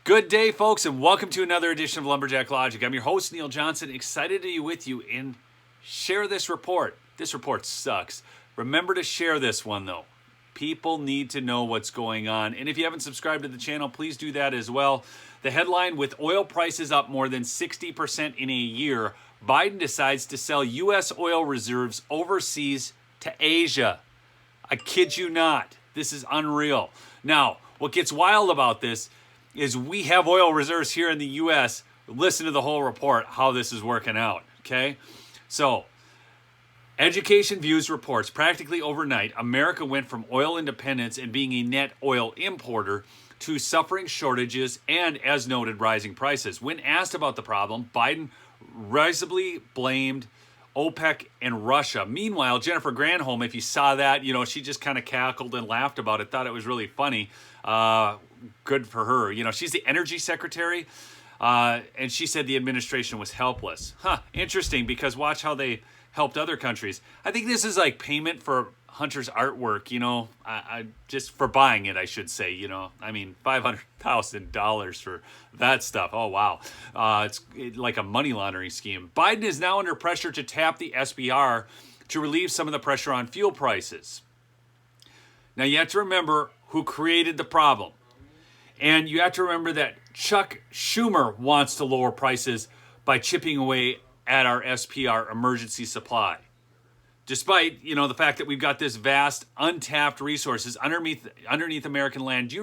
Good day, folks, and welcome to another edition of Lumberjack Logic. I'm your host, Neil Johnson, excited to be with you and share this report. This report sucks. Remember to share this one, though. People need to know what's going on. And if you haven't subscribed to the channel, please do that as well. The headline, with oil prices up more than 60% in a year, Biden decides to sell U.S. oil reserves overseas to Asia. I kid you not. This is unreal. Now, what gets wild about this is we have oil reserves here in the U.S. Listen to the whole report, how this is working out, okay? So, Education Views reports practically overnight, America went from oil independence and being a net oil importer to suffering shortages and, as noted, rising prices. When asked about the problem, Biden risibly blamed OPEC and Russia. Meanwhile, Jennifer Granholm, if you saw that, she just kind of cackled and laughed about it, thought it was really funny. Good for her. She's the energy secretary, and she said the administration was helpless. Interesting, because watch how they helped other countries. I think this is like payment for Hunter's artwork, I just for buying it, I should say, $500,000 for that stuff. Oh, wow. It's like a money laundering scheme. Biden is now under pressure to tap the SBR to relieve some of the pressure on fuel prices. Now, you have to remember who created the problem. And you have to remember that Chuck Schumer wants to lower prices by chipping away at our SPR emergency supply. Despite, the fact that we've got this vast, untapped resources underneath American land.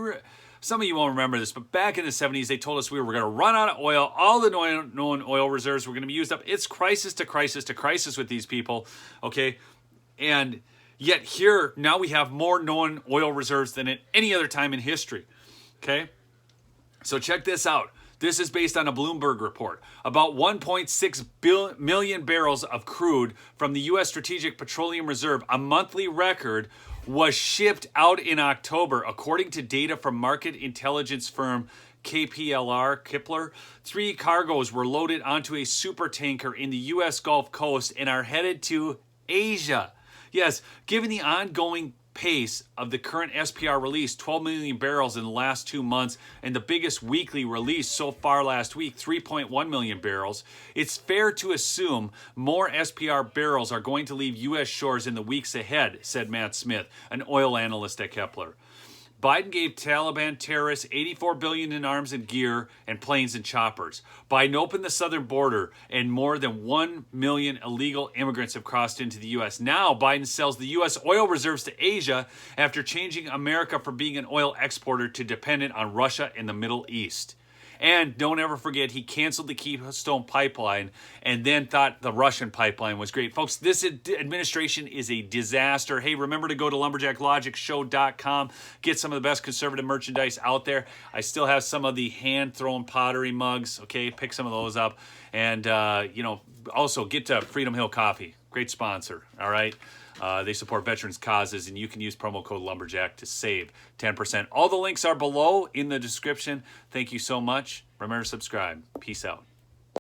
Some of you won't remember this, but back in the 70s, they told us we were going to run out of oil. All the known oil reserves were going to be used up. It's crisis to crisis to crisis with these people, okay? And yet here, now we have more known oil reserves than at any other time in history, okay? So check this out. This is based on a Bloomberg report. About 1.6 million barrels of crude from the U.S. Strategic Petroleum Reserve, a monthly record, was shipped out in October. According to data from market intelligence firm Kpler, 3 cargoes were loaded onto a supertanker in the U.S. Gulf Coast and are headed to Asia. Yes, given the ongoing pace of the current SPR release, 12 million barrels in the last 2 months, and the biggest weekly release so far last week, 3.1 million barrels, it's fair to assume more SPR barrels are going to leave U.S. shores in the weeks ahead, said Matt Smith, an oil analyst at Kepler. Biden gave Taliban terrorists $84 billion in arms and gear and planes and choppers. Biden opened the southern border and more than 1 million illegal immigrants have crossed into the U.S. Now Biden sells the U.S. oil reserves to Asia after changing America from being an oil exporter to dependent on Russia and the Middle East. And don't ever forget, he canceled the Keystone Pipeline and then thought the Russian pipeline was great. Folks, this administration is a disaster. Hey, remember to go to lumberjacklogicshow.com. Get some of the best conservative merchandise out there. I still have some of the hand-thrown pottery mugs. Okay, pick some of those up. And, also get to Freedom Hill Coffee. Great sponsor, all right? They support veterans' causes, and you can use promo code Lumberjack to save 10%. All the links are below in the description. Thank you so much. Remember to subscribe. Peace out.